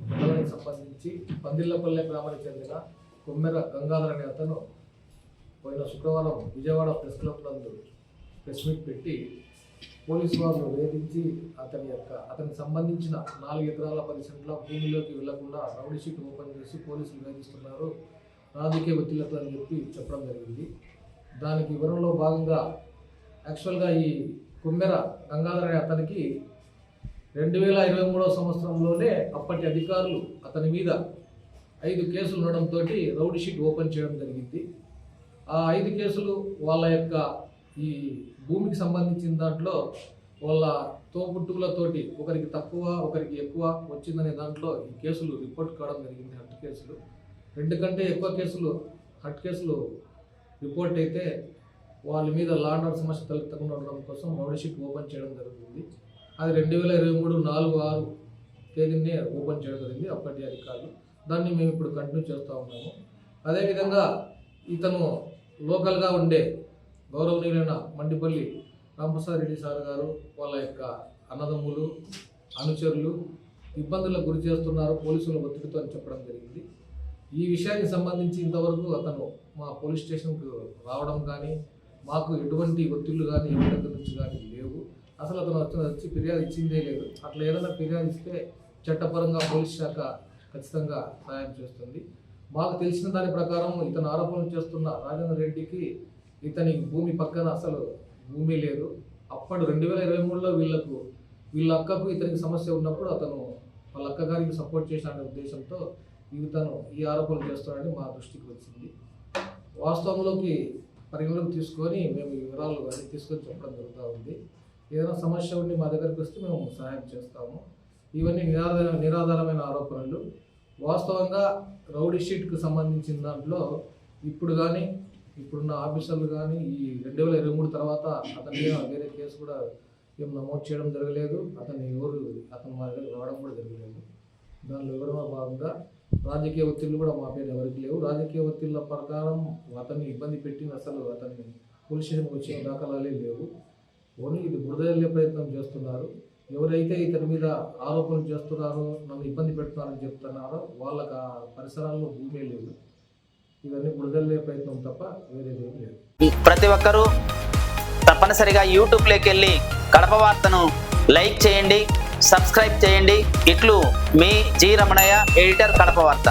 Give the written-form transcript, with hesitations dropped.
మండలానికి సంబంధించి పందిళ్లపల్లె గ్రామానికి చెందిన కొమ్మెర గంగాధర్ అనే అతను పోయిన శుక్రవారం విజయవాడ ప్రెస్ క్లబ్ నందు ప్రెస్ మీట్ పెట్టి పోలీసు వారు వేధించి అతనికి సంబంధించిన 4 ఎకరాల 10 సెంట్ల భూమిలోకి వెళ్లకుండా రౌడీ షీట్ ఓపెన్ చేసి పోలీసులు వేధిస్తున్నారు, రాజకీయ ఒత్తిళ్లతో అని చెప్పడం జరిగింది. దానికి వివరంలో భాగంగా యాక్చువల్గా ఈ కొమ్మెర గంగాధర్ అనే అతనికి 2023 సంవత్సరంలోనే అప్పటి అధికారులు అతని మీద 5 కేసులు ఉండడంతో రౌడీ షీట్ ఓపెన్ చేయడం జరిగింది. ఆ 5 కేసులు వాళ్ళ యొక్క ఈ భూమికి సంబంధించిన దాంట్లో వాళ్ళ తోబుట్టువులతోటి ఒకరికి తక్కువ ఒకరికి ఎక్కువ వచ్చిందనే దాంట్లో ఈ కేసులు రిపోర్ట్ కావడం జరిగింది. హట్ కేసులు 2 కంటే ఎక్కువ కేసులు హట్ కేసులు రిపోర్ట్ అయితే వాళ్ళ మీద లా అండ్ ఆర్డర్ సమస్య తలెత్తకుండా ఉండడం కోసం రౌడీ షీట్ ఓపెన్ చేయడం జరుగుతుంది. అది 2023 4/6 తేదీనే ఓపెన్ చేయడం జరిగింది అప్పటి అధికారులు. దాన్ని మేము ఇప్పుడు కంటిన్యూ చేస్తూ ఉన్నాము. అదేవిధంగా ఇతను లోకల్గా ఉండే గౌరవనీయులైన మండిపల్లి రామప్రసాద్ రెడ్డి సార్ గారు వాళ్ళ యొక్క అన్నదమ్ములు అనుచరులు ఇబ్బందులకు గురి చేస్తున్నారు పోలీసుల ఒత్తిడితో అని చెప్పడం జరిగింది. ఈ విషయానికి సంబంధించి ఇంతవరకు అతను మా పోలీస్ స్టేషన్కు రావడం కానీ మాకు ఎటువంటి ఒత్తిళ్లు కానీ ఎవరి దగ్గర నుంచి కానీ లేవు. అసలు అతను వచ్చి ఫిర్యాదు ఇచ్చిందే లేదు. అట్లా ఏదైనా ఫిర్యాదు ఇస్తే చట్టపరంగా పోలీస్ శాఖ ఖచ్చితంగా సహాయం చేస్తుంది. మాకు తెలిసిన దాని ప్రకారం ఇతను ఆరోపణలు చేస్తున్న రాజేంద్ర రెడ్డికి ఇతని భూమి పక్కన అసలు భూమి లేదు. అప్పుడు 2023లో వీళ్ళ అక్కకు ఇతనికి సమస్య ఉన్నప్పుడు అతను వాళ్ళ అక్క గారికి సపోర్ట్ చేసిన ఉద్దేశంతో ఇతను ఈ ఆరోపణలు చేస్తున్నాడని మా దృష్టికి వచ్చింది. వాస్తవంలోకి పరిగణలోకి తీసుకొని మేము ఈ వివరాలు అన్ని తీసుకొని చెప్పడం జరుగుతూ ఉంది. ఏదైనా సమస్య ఉండి మా దగ్గరికి వస్తే మేము సహాయం చేస్తాము. ఇవన్నీ నిరాధారమైన ఆరోపణలు. వాస్తవంగా రౌడీ షీట్కి సంబంధించిన దాంట్లో ఇప్పుడు కానీ ఇప్పుడున్న ఆఫీసర్లు కానీ ఈ 2023 తర్వాత అతని మీద వేరే కేసు కూడా ఏం నమోదు చేయడం జరగలేదు. అతను మా దగ్గర రావడం కూడా జరగలేదు. దానిలో వివరణ భాగంగా రాజకీయ ఒత్తిళ్లు కూడా మా పేరు ఎవరికి లేవు. రాజకీయ ఒత్తిళ్ల ప్రకారం అతన్ని ఇబ్బంది పెట్టిన అసలు అతన్ని పోలీస్ స్టేషన్కి వచ్చిన దాఖలాలే లేవు. ఓన్లీ ఇది బురదల్లే ప్రయత్నం చేస్తున్నారు. ఎవరైతే ఇతని మీద ఆరోపణలు చేస్తున్నారో నన్ను ఇబ్బంది పెడుతున్నారని చెప్తున్నారో వాళ్ళకి ఆ పరిసరాల్లో భూమే లేదు. ఇవన్నీ బురదల్లే ప్రయత్నం తప్ప వేరేది ఏం లేదు. ప్రతి ఒక్కరూ తప్పనిసరిగా యూట్యూబ్లోకి వెళ్ళి కడప వార్తను లైక్ చేయండి, సబ్స్క్రైబ్ చేయండి. ఇట్లు మీ జి రమణయ్య, ఎడిటర్, కడప వార్త.